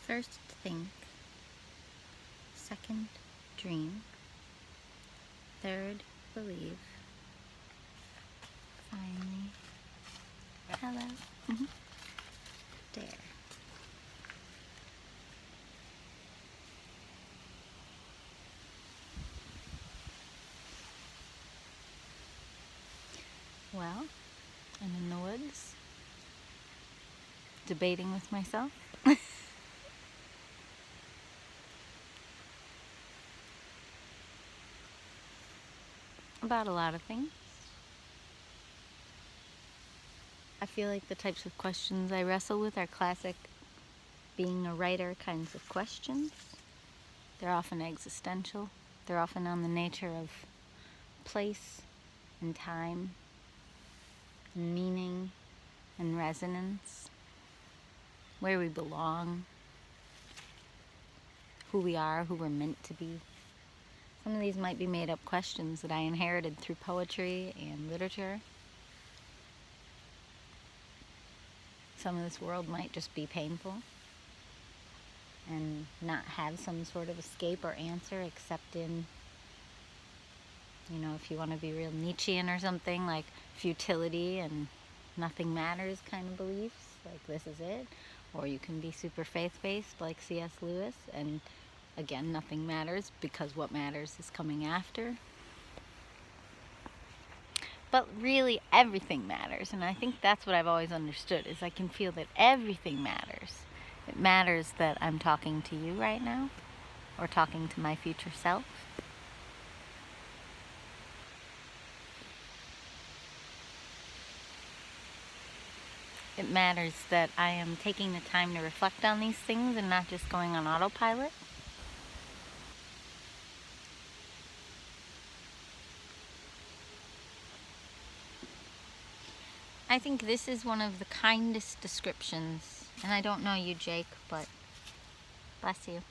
First, think. Second, dream. Third, believe. Finally, hello. Dare. Well, I'm in the woods, debating with myself. About a lot of things. I feel like the types of questions I wrestle with are classic being a writer kinds of questions. They're often existential. They're often on the nature of place and time and meaning and resonance, where we belong, who we are, who we're meant to be. Some of these might be made up questions that I inherited through poetry and literature. Some of this world might just be painful and not have some sort of escape or answer except in, if you want to be real Nietzschean or something, like futility and nothing matters kind of beliefs, like this is it. Or you can be super faith-based like C.S. Lewis, and again, nothing matters because what matters is coming after. But really, everything matters, and I think that's what I've always understood, is I can feel that everything matters. It matters that I'm talking to you right now, or talking to my future self. It matters that I am taking the time to reflect on these things and not just going on autopilot. I think this is one of the kindest descriptions, and I don't know you, Jake, but bless you.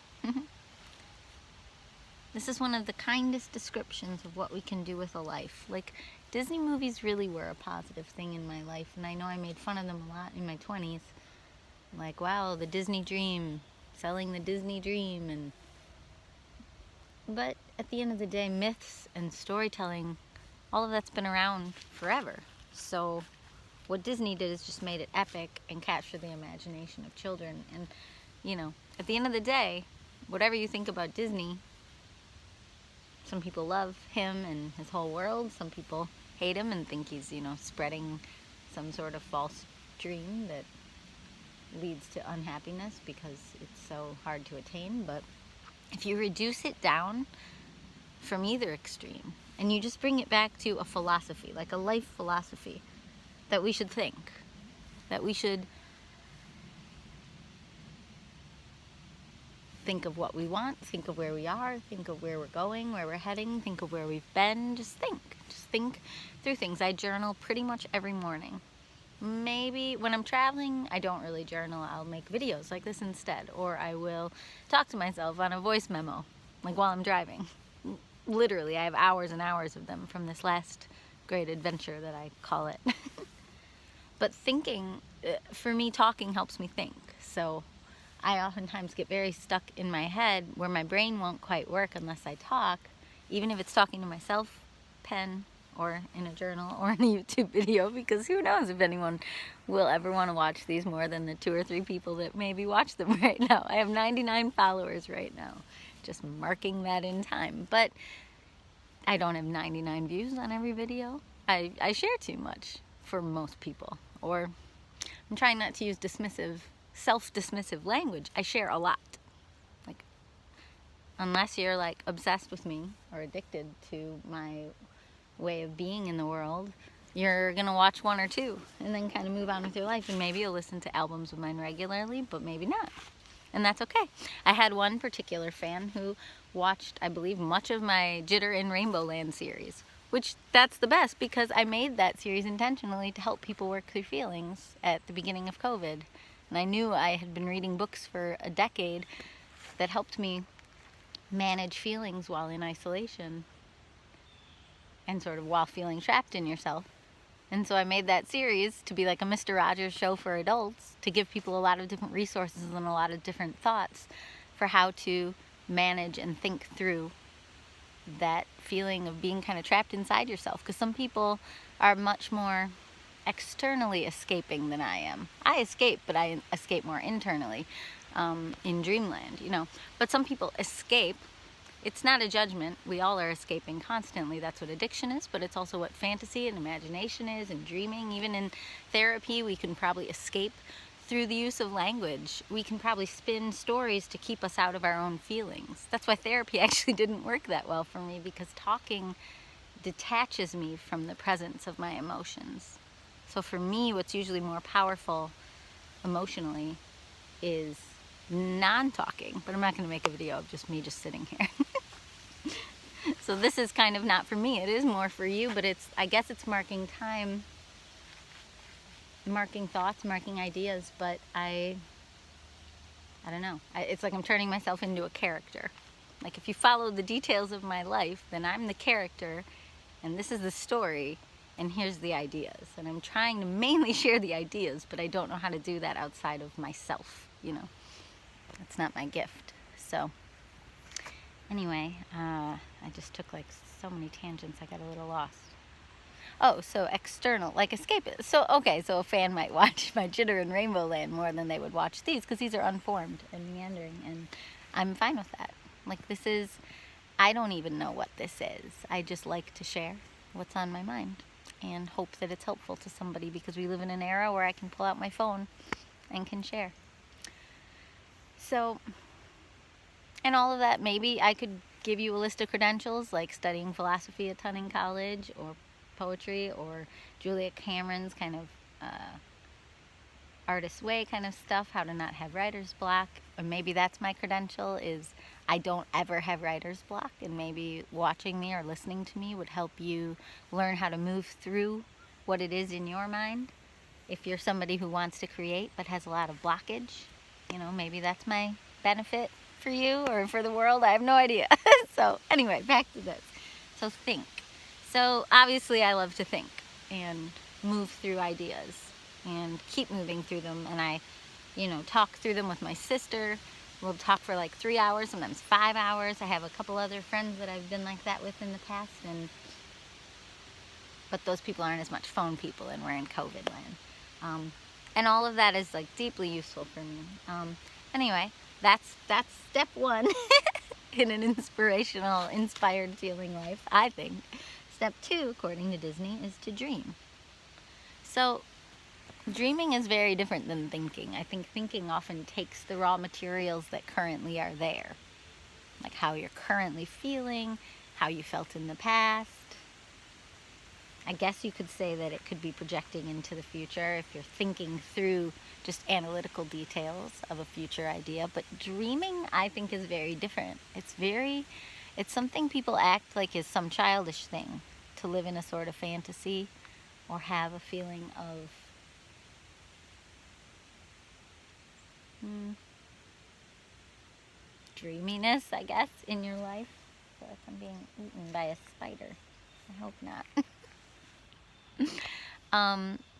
This is one of the kindest descriptions of what we can do with a life. Like, Disney movies really were a positive thing in my life, and I know I made fun of them a lot in my 20s. Like, wow, the Disney dream, selling the Disney dream, but at the end of the day, myths and storytelling, all of that's been around forever. So what Disney did is just made it epic and capture the imagination of children. And, at the end of the day, whatever you think about Disney, some people love him and his whole world. Some people hate him and think he's, spreading some sort of false dream that leads to unhappiness because it's so hard to attain. But if you reduce it down from either extreme and you just bring it back to a philosophy, like a life philosophy, that we should think, that we should think of what we want, think of where we are, think of where we're going, where we're heading, think of where we've been. Just think through things. I journal pretty much every morning. Maybe when I'm traveling, I don't really journal. I'll make videos like this instead, or I will talk to myself on a voice memo, like while I'm driving. Literally, I have hours and hours of them from this last great adventure that I call it. But thinking, for me, talking helps me think. So I oftentimes get very stuck in my head where my brain won't quite work unless I talk, even if it's talking to myself, pen, or in a journal, or in a YouTube video, because who knows if anyone will ever want to watch these more than the 2 or 3 people that maybe watch them right now. I have 99 followers right now, just marking that in time. But I don't have 99 views on every video. I share too much for most people, or I'm trying not to use self-dismissive language. I share a lot. Like, unless you're like obsessed with me or addicted to my way of being in the world, you're gonna watch 1 or 2 and then kind of move on with your life, and maybe you'll listen to albums of mine regularly, but maybe not, and that's okay. I had one particular fan who watched, I believe, much of my Jitter in Rainbow Land series, which that's the best because I made that series intentionally to help people work through feelings at the beginning of COVID. And I knew I had been reading books for a decade that helped me manage feelings while in isolation and sort of while feeling trapped in yourself. And so I made that series to be like a Mr. Rogers show for adults, to give people a lot of different resources and a lot of different thoughts for how to manage and think through that feeling of being kind of trapped inside yourself. Because some people are much more externally escaping than I am. I escape, but I escape more internally, in dreamland, you know. But some people escape. It's not a judgment. We all are escaping constantly. That's what addiction is, but it's also what fantasy and imagination is, and dreaming. Even in therapy, we can probably escape through the use of language. We can probably spin stories to keep us out of our own feelings. That's why therapy actually didn't work that well for me, because talking detaches me from the presence of my emotions. So for me, what's usually more powerful emotionally is non-talking, but I'm not going to make a video of just me just sitting here. So this is kind of not for me. It is more for you, but I guess it's marking time, marking thoughts, marking ideas, but I don't know. It's like I'm turning myself into a character. Like if you follow the details of my life, then I'm the character, and this is the story, and here's the ideas. And I'm trying to mainly share the ideas, but I don't know how to do that outside of myself, you know. That's not my gift. So anyway, I just took like so many tangents, I got a little lost. Oh, so external, like escape it. So, okay, so a fan might watch my Jitter in Rainbow Land more than they would watch these, because these are unformed and meandering, and I'm fine with that. Like this is, I don't even know what this is. I just like to share what's on my mind and hope that it's helpful to somebody, because we live in an era where I can pull out my phone and can share. So, and all of that, maybe I could give you a list of credentials, like studying philosophy a ton in college, or poetry, or Julia Cameron's kind of artist's way kind of stuff, how to not have writer's block. Or maybe that's my credential, is I don't ever have writer's block, and maybe watching me or listening to me would help you learn how to move through what it is in your mind. If you're somebody who wants to create but has a lot of blockage, you know, maybe that's my benefit for you or for the world. I have no idea. So anyway, back to this. So think. So obviously I love to think and move through ideas and keep moving through them. And I, you know, talk through them with my sister. We'll talk for like 3 hours, sometimes 5 hours. I have a couple other friends that I've been like that with in the past, but those people aren't as much phone people, and we're in COVID land. And all of that is like deeply useful for me. Anyway, that's step one in an inspirational, inspired feeling life, I think. Step two, according to Disney, is to dream. So dreaming is very different than thinking. I think thinking often takes the raw materials that currently are there, like how you're currently feeling, how you felt in the past. I guess you could say that it could be projecting into the future if you're thinking through just analytical details of a future idea. But dreaming, I think, is very different. It's something people act like is some childish thing, to live in a sort of fantasy or have a feeling of dreaminess, I guess, in your life. So if I'm being eaten by a spider, I hope not.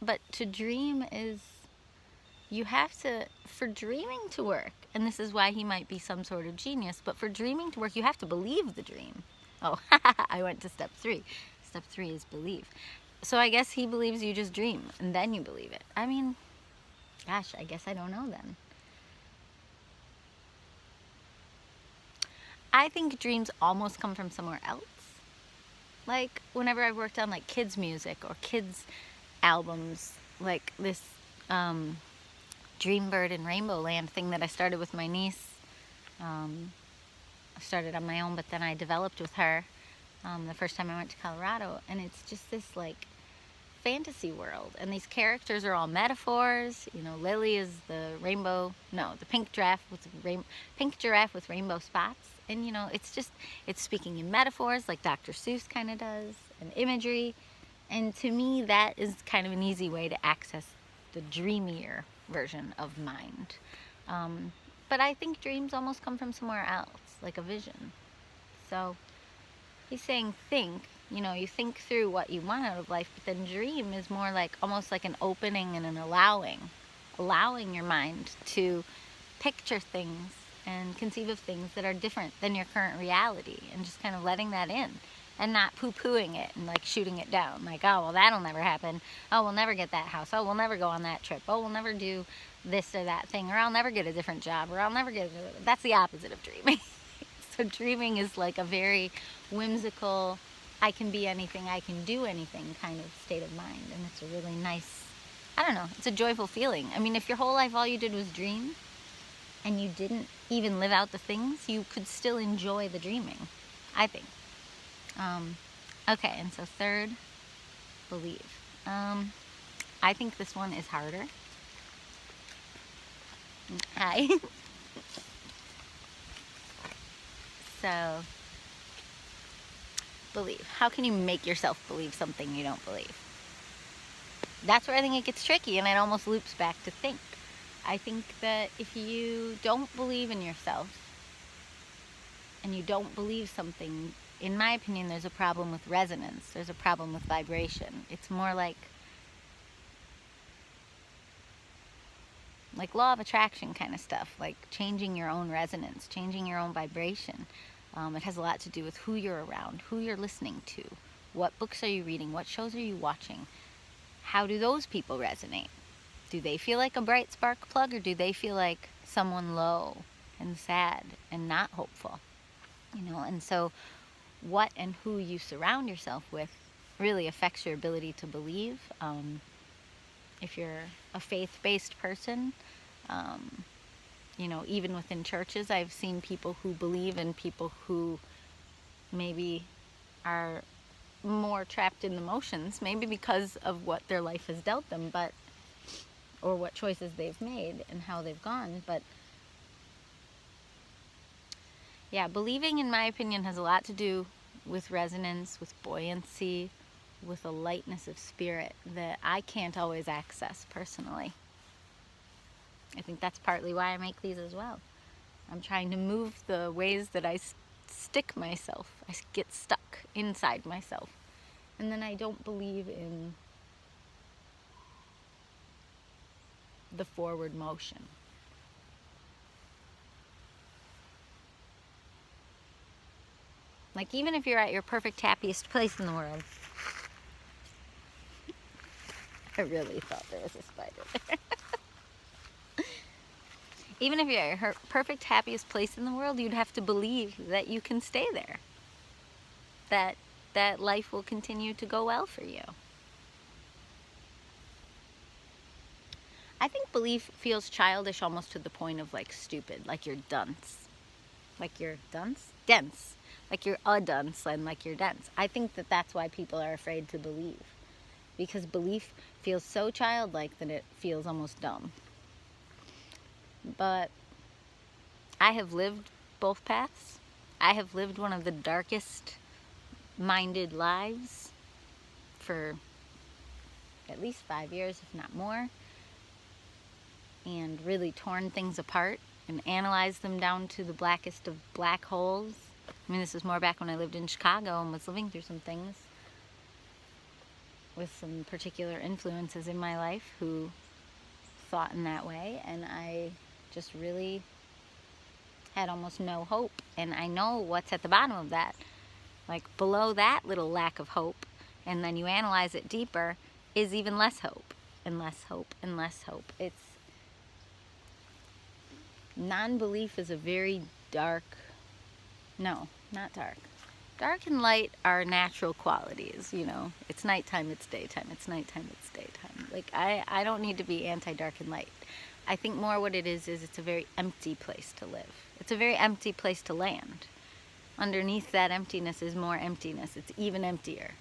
But to dream is, you have to, for dreaming to work, and this is why he might be some sort of genius, but for dreaming to work, you have to believe the dream. Oh, I went to step 3. Step 3 is believe. So I guess he believes you just dream, and then you believe it. I mean, gosh, I guess I don't know then. I think dreams almost come from somewhere else. Like, whenever I've worked on, like, kids' music or kids' albums, like this Dreambird in Rainbow Land thing that I started with my niece. I started on my own, but then I developed with her the first time I went to Colorado. And it's just this, like, fantasy world. And these characters are all metaphors. You know, Lily is the pink giraffe with rainbow spots. And, you know, it's speaking in metaphors like Dr. Seuss kind of does, and imagery. And to me, that is kind of an easy way to access the dreamier version of mind. But I think dreams almost come from somewhere else, like a vision. So he's saying think, You know, you think through what you want out of life, but then dream is more like almost like an opening and an allowing your mind to picture things and conceive of things that are different than your current reality, and just kind of letting that in and not poo-pooing it and like shooting it down like, oh well, that'll never happen, oh we'll never get that house, oh we'll never go on that trip, oh we'll never do this or that thing, or I'll never get a different job, or I'll never get that's the opposite of dreaming. So dreaming is like a very whimsical, I can be anything, I can do anything kind of state of mind. And it's a really nice, I don't know, it's a joyful feeling. I mean, if your whole life all you did was dream and you didn't even live out the things, you could still enjoy the dreaming, I think. Okay, and so third, believe. I think this one is harder. Hi. So, believe. How can you make yourself believe something you don't believe? That's where I think it gets tricky, and it almost loops back to think. I think that if you don't believe in yourself and you don't believe something, in my opinion, there's a problem with resonance. There's a problem with vibration. It's more like law of attraction kind of stuff, like changing your own resonance, changing your own vibration. It has a lot to do with who you're around, who you're listening to, what books are you reading, what shows are you watching, how do those people resonate? Do they feel like a bright spark plug, or do they feel like someone low and sad and not hopeful? You know, and so what and who you surround yourself with really affects your ability to believe. If you're a faith-based person, you know, even within churches, I've seen people who believe and people who maybe are more trapped in the motions, maybe because of what their life has dealt them, but or what choices they've made and how they've gone. But yeah, believing, in my opinion, has a lot to do with resonance, with buoyancy, with a lightness of spirit that I can't always access personally. I think that's partly why I make these as well. I'm trying to move the ways that I stick myself. I get stuck inside myself. And then I don't believe in the forward motion. Like, even if you're at your perfect, happiest place in the world. I really thought there was a spider there. Even if you're at your perfect, happiest place in the world, you'd have to believe that you can stay there. That life will continue to go well for you. I think belief feels childish almost to the point of like stupid, like you're dunce. Like you're dunce? Dense. Like you're a dunce and like you're dense. I think that that's why people are afraid to believe. Because belief feels so childlike that it feels almost dumb. But I have lived both paths. I have lived one of the darkest minded lives for at least 5 years, if not more, and really torn things apart and analyzed them down to the blackest of black holes. I mean, this is more back when I lived in Chicago and was living through some things with some particular influences in my life who thought in that way, and I just really had almost no hope. And I know what's at the bottom of that. Like below that little lack of hope, and then you analyze it deeper, is even less hope and less hope and less hope. It's non-belief is a very dark, no, not dark. Dark and light are natural qualities, you know. It's nighttime, it's daytime. It's nighttime, it's daytime. Like, I don't need to be anti-dark and light. I think more what it is it's a very empty place to live. It's a very empty place to land. Underneath that emptiness is more emptiness. It's even emptier.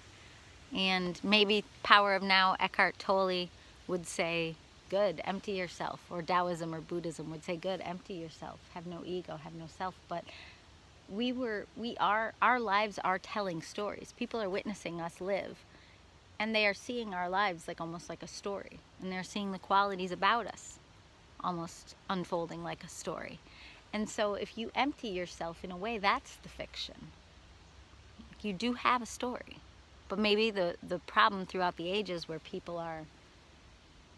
And maybe Power of Now, Eckhart Tolle would say, good, empty yourself. Or Taoism or Buddhism would say, good, empty yourself. Have no ego, have no self. But our lives are telling stories. People are witnessing us live. And they are seeing our lives like almost like a story. And they're seeing the qualities about us almost unfolding like a story. And so if you empty yourself in a way, that's the fiction. You do have a story. But maybe the problem throughout the ages where people are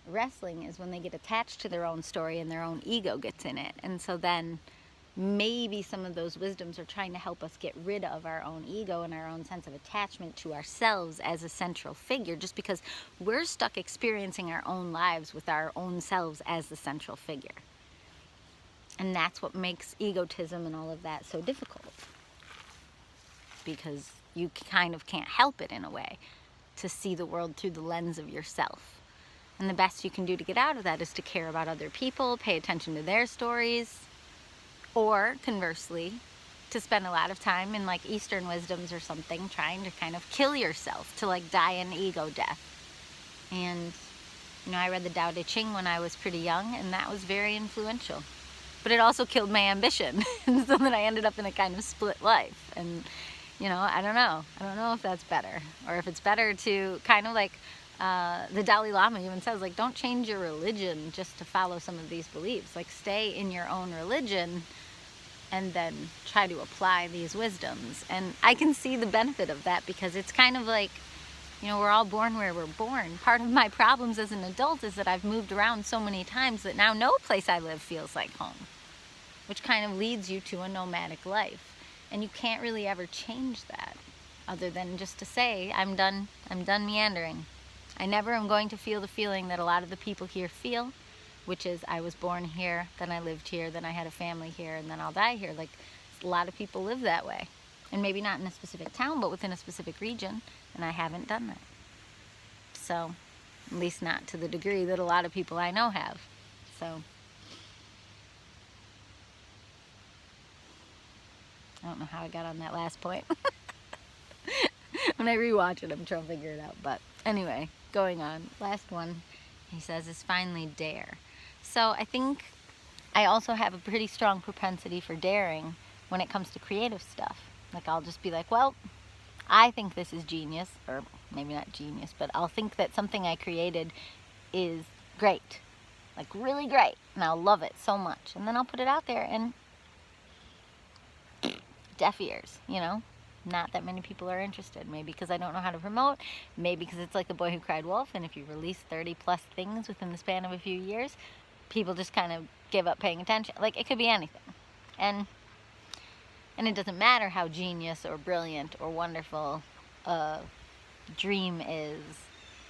wrestling is when they get attached to their own story and their own ego gets in it. And so then maybe some of those wisdoms are trying to help us get rid of our own ego and our own sense of attachment to ourselves as a central figure, just because we're stuck experiencing our own lives with our own selves as the central figure. And that's what makes egotism and all of that so difficult, because you kind of can't help it in a way to see the world through the lens of yourself. And the best you can do to get out of that is to care about other people, pay attention to their stories, or conversely, to spend a lot of time in like Eastern wisdoms or something, trying to kind of kill yourself, to like die an ego death. And, you know, I read the Tao Te Ching when I was pretty young, and that was very influential. But it also killed my ambition, and so then I ended up in a kind of split life. And, you know, I don't know if that's better, or if it's better to kind of like, the Dalai Lama even says, like, don't change your religion just to follow some of these beliefs. Like, stay in your own religion and then try to apply these wisdoms. And I can see the benefit of that, because it's kind of like, you know, we're all born where we're born. Part of my problems as an adult is that I've moved around so many times that now no place I live feels like home, which kind of leads you to a nomadic life. And you can't really ever change that, other than just to say, I'm done meandering. I never am going to feel the feeling that a lot of the people here feel, which is I was born here, then I lived here, then I had a family here, and then I'll die here. Like, a lot of people live that way. And maybe not in a specific town, but within a specific region, and I haven't done that. So, at least not to the degree that a lot of people I know have. So, I don't know how I got on that last point. When I rewatch it, I'm trying to figure it out. But anyway, going on. Last one, he says, is finally dare. So I think I also have a pretty strong propensity for daring when it comes to creative stuff. Like, I'll just be like, well, I think this is genius, or maybe not genius, but I'll think that something I created is great, like really great, and I'll love it so much. And then I'll put it out there and deaf ears, you know? Not that many people are interested. Maybe because I don't know how to promote, maybe because it's like The Boy Who Cried Wolf, and if you release 30 plus things within the span of a few years, people just kind of give up paying attention. Like, it could be anything. And it doesn't matter how genius or brilliant or wonderful a dream is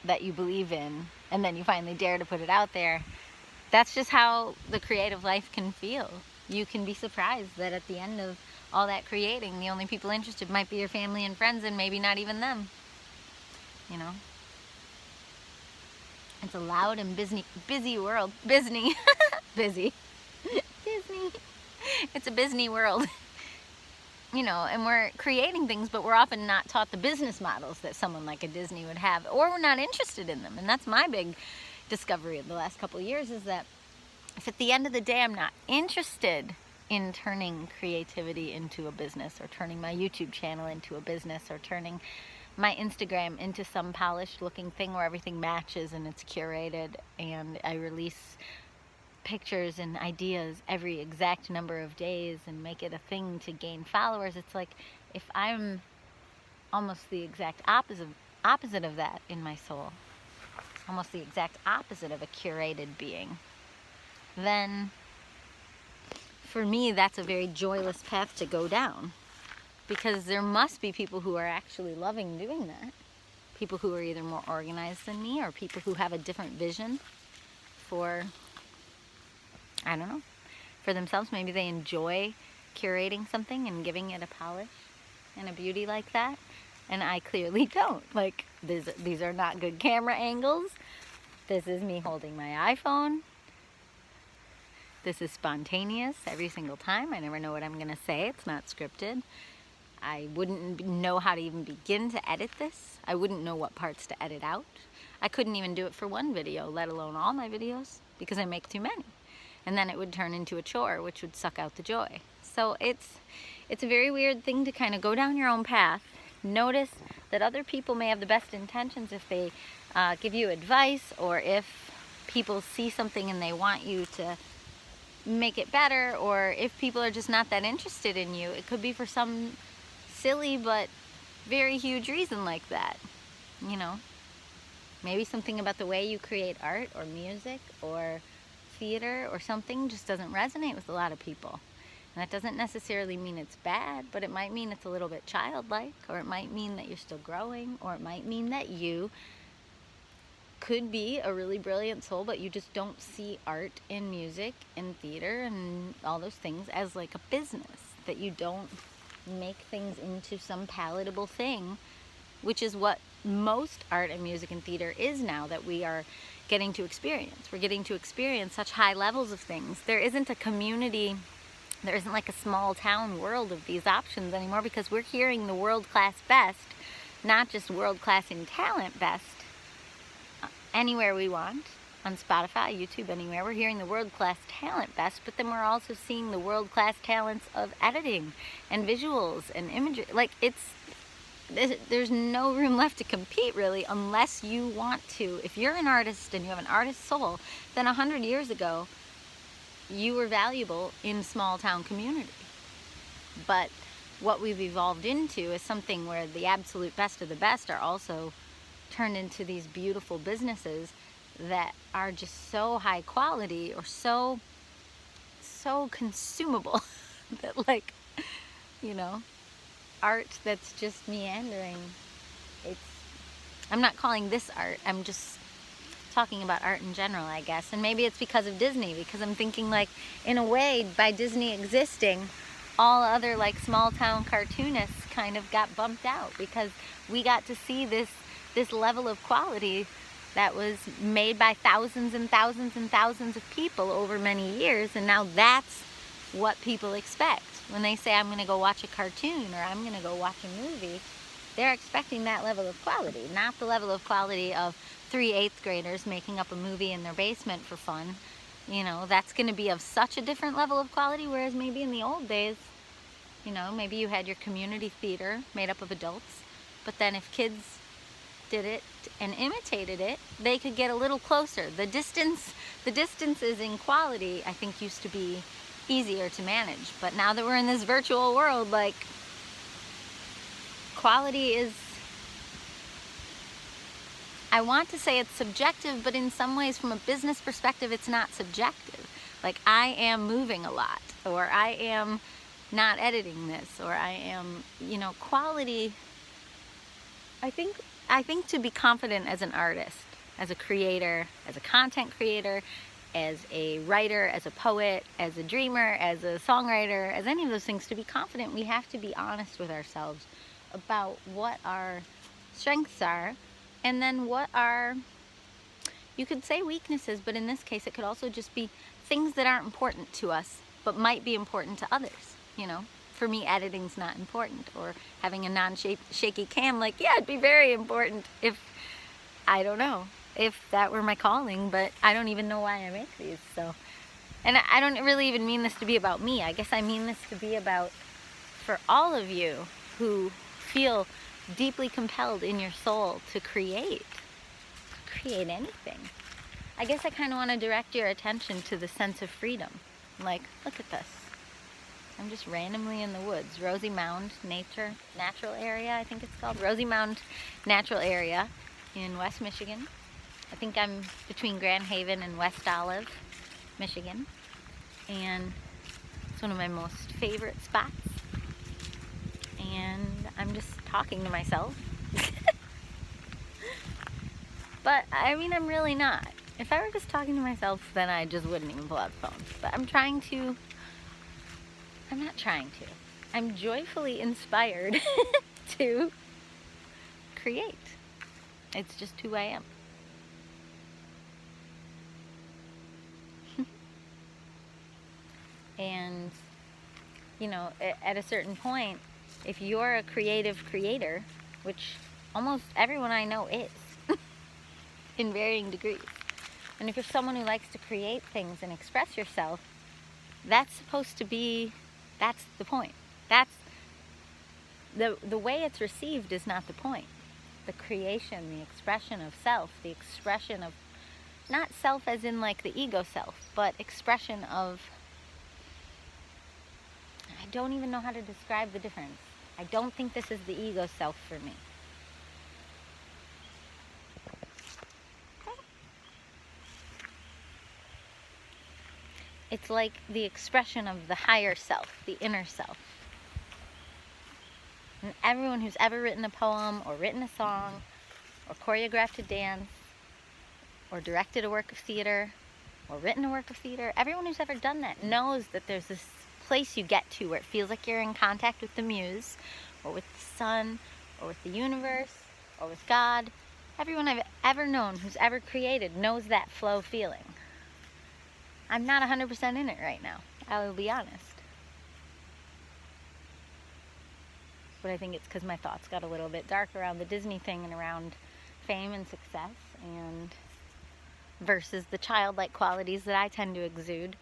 that you believe in, and then you finally dare to put it out there. That's just how the creative life can feel. You can be surprised that at the end of all that creating, the only people interested might be your family and friends, and maybe not even them. You know? It's a loud and busy world. Busy. Disney. It's a busy world. You know, and we're creating things, but we're often not taught the business models that someone like a Disney would have, or we're not interested in them. And that's my big discovery of the last couple of years, is that if at the end of the day I'm not interested in turning creativity into a business, or turning my YouTube channel into a business, or turning my Instagram into some polished looking thing where everything matches and it's curated and I release pictures and ideas every exact number of days and make it a thing to gain followers, it's like, if I'm almost the exact opposite of that in my soul, almost the exact opposite of a curated being, then for me, that's a very joyless path to go down, because there must be people who are actually loving doing that. People who are either more organized than me, or people who have a different vision for, I don't know, for themselves. Maybe they enjoy curating something and giving it a polish and a beauty like that. And I clearly don't. Like, these are not good camera angles. This is me holding my iPhone. This is spontaneous every single time. I never know what I'm going to say. It's not scripted. I wouldn't know how to even begin to edit this. I wouldn't know what parts to edit out. I couldn't even do it for one video, let alone all my videos, because I make too many. And then it would turn into a chore, which would suck out the joy. So it's a very weird thing to kind of go down your own path. Notice that other people may have the best intentions if they give you advice, or if people see something and they want you to make it better, or if people are just not that interested in you. It could be for some silly but very huge reason like that. you know, maybe something about the way you create art or music or theater or something just doesn't resonate with a lot of people. And that doesn't necessarily mean it's bad, but it might mean it's a little bit childlike, or it might mean that you're still growing, or it might mean that you could be a really brilliant soul, but you just don't see art and music and theater and all those things as like a business, that you don't make things into some palatable thing, which is what most art and music and theater is now, that we are getting to experience. We're getting to experience such high levels of things. There isn't a community, there isn't like a small town world of these options anymore, because we're hearing the world-class best, not just world-class in talent best, anywhere we want, on Spotify, YouTube, anywhere. We're hearing the world-class talent best, but then we're also seeing the world-class talents of editing and visuals and imagery. Like, there's no room left to compete, really, unless you want to. If you're an artist and you have an artist soul, then 100 years ago, you were valuable in small town community. But what we've evolved into is something where the absolute best of the best are also turned into these beautiful businesses that are just so high quality, or so consumable that, like, you know, art that's just meandering. I'm not calling this art, I'm just talking about art in general, I guess. And maybe it's because of Disney, because I'm thinking, like, in a way, by Disney existing, all other like small town cartoonists kind of got bumped out, because we got to see this level of quality that was made by thousands and thousands and thousands of people over many years, and now that's what people expect. When they say, I'm going to go watch a cartoon or I'm going to go watch a movie, they're expecting that level of quality, not the level of quality of 3 8th graders making up a movie in their basement for fun. You know, that's going to be of such a different level of quality, whereas maybe in the old days, you know, maybe you had your community theater made up of adults, but then if kids did it and imitated it, they could get a little closer. The distances in quality, I think, used to be easier to manage, but now that we're in this virtual world, like, quality is, I want to say it's subjective, but in some ways, from a business perspective, it's not subjective. Like, I am moving a lot, or I am not editing this, or I am, you know, quality. I think to be confident as an artist, as a creator, as a content creator, as a writer, as a poet, as a dreamer, as a songwriter, as any of those things, to be confident, we have to be honest with ourselves about what our strengths are, and then what are, you could say, weaknesses, but in this case it could also just be things that aren't important to us but might be important to others. You know, for me, editing's not important, or having a non-shaky cam, like, yeah, it'd be very important if, I don't know, if that were my calling, but I don't even know why I make these. So, and I don't really even mean this to be about me. I guess I mean this to be about, for all of you who feel deeply compelled in your soul to create anything. I guess I kind of want to direct your attention to the sense of freedom. Like, look at this. I'm just randomly in the woods. Rosie Mound Natural Area, I think it's called. Rosie Mound Natural Area in West Michigan. I think I'm between Grand Haven and West Olive, Michigan. And it's one of my most favorite spots. And I'm just talking to myself. But, I mean, I'm really not. If I were just talking to myself, then I just wouldn't even pull out the phone. But I'm not trying to. I'm joyfully inspired to create. It's just who I am. And, you know, at a certain point, if you're a creative creator, which almost everyone I know is, in varying degrees, and if you're someone who likes to create things and express yourself, that's supposed to be, that's the point. That's the way it's received is not the point. The creation, the expression of self, the expression of, not self as in like the ego self, but expression of, I don't even know how to describe the difference. I don't think this is the ego self for me. It's like the expression of the higher self, the inner self. And everyone who's ever written a poem or written a song or choreographed a dance or directed a work of theater or written a work of theater, everyone who's ever done that knows that there's this place you get to where it feels like you're in contact with the muse or with the sun or with the universe or with God. Everyone I've ever known who's ever created knows that flow feeling. I'm not 100% in it right now, I will be honest. But I think it's because my thoughts got a little bit dark around the Disney thing and around fame and success and versus the childlike qualities that I tend to exude,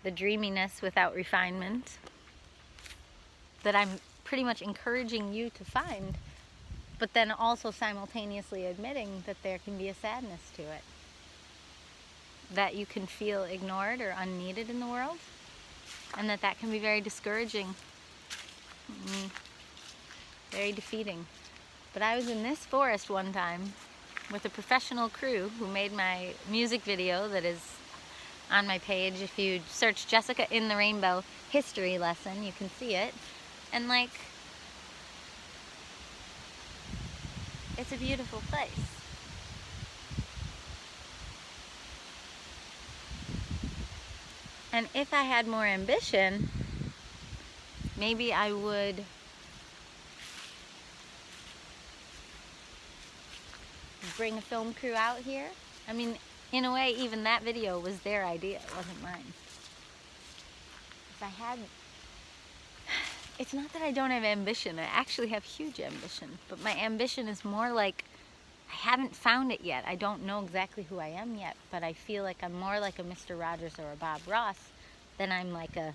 the dreaminess without refinement that I'm pretty much encouraging you to find, but then also simultaneously admitting that there can be a sadness to it, that you can feel ignored or unneeded in the world, and that can be very discouraging, very defeating. But I was in this forest one time with a professional crew who made my music video that is on my page. If you search Jessica in the Rainbow history lesson, you can see it. And like, it's a beautiful place. And if I had more ambition, maybe I would bring a film crew out here. I mean, in a way, even that video was their idea, it wasn't mine. If I had... It's not that I don't have ambition, I actually have huge ambition, but my ambition is more like, I haven't found it yet. I don't know exactly who I am yet, but I feel like I'm more like a Mr. Rogers or a Bob Ross than I'm like a,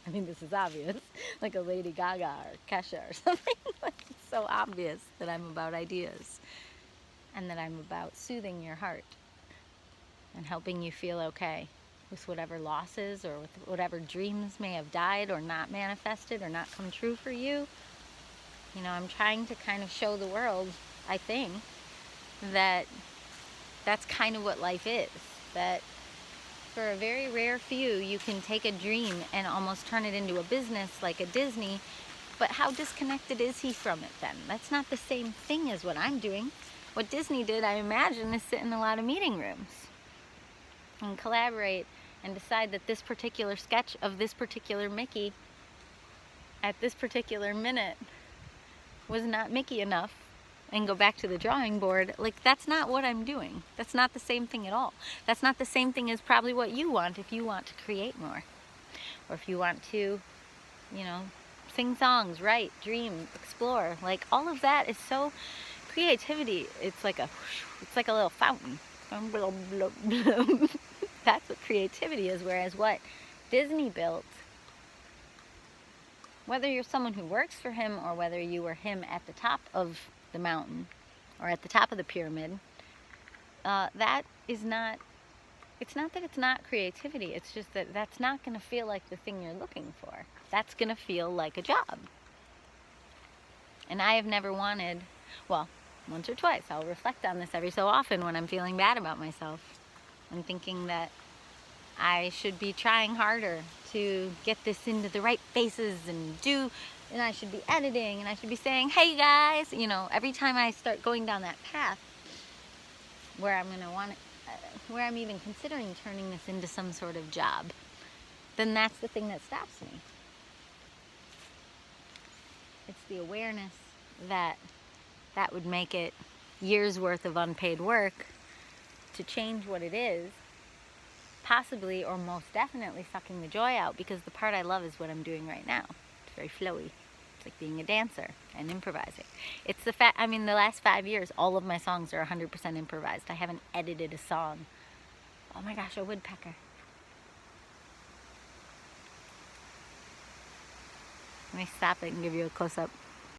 I mean, this is obvious, like a Lady Gaga or Kesha or something. Like, it's so obvious that I'm about ideas and that I'm about soothing your heart and helping you feel okay with whatever losses or with whatever dreams may have died or not manifested or not come true for you. You know, I'm trying to kind of show the world, I think, that that's kind of what life is. That for a very rare few, you can take a dream and almost turn it into a business like a Disney, but how disconnected is he from it then? That's not the same thing as what I'm doing. What Disney did, I imagine, is sit in a lot of meeting rooms and collaborate and decide that this particular sketch of this particular Mickey at this particular minute was not Mickey enough and go back to the drawing board. Like, that's not what I'm doing. That's not the same thing at all. That's not the same thing as probably what you want if you want to create more. Or if you want to, you know, sing songs, write, dream, explore. Like, all of that is so... Creativity, it's like a little fountain. That's what creativity is, whereas what Disney built, whether you're someone who works for him or whether you were him at the top of the mountain or at the top of the pyramid, that is not, it's not that it's not creativity, it's just that that's not going to feel like the thing you're looking for. That's going to feel like a job. And I have never wanted, well, once or twice, I'll reflect on this every so often when I'm feeling bad about myself and thinking that I should be trying harder to get this into the right faces and I should be editing and I should be saying, hey guys, you know, every time I start going down that path where I'm going to want it, where I'm even considering turning this into some sort of job, then that's the thing that stops me. It's the awareness that that would make it years worth of unpaid work to change what it is, possibly or most definitely sucking the joy out, because the part I love is what I'm doing right now. It's very flowy. It's like being a dancer and improvising. It's the fact, I mean, the last 5 years, all of my songs are 100% improvised. I haven't edited a song. Oh my gosh, a woodpecker. Let me stop it and give you a close-up.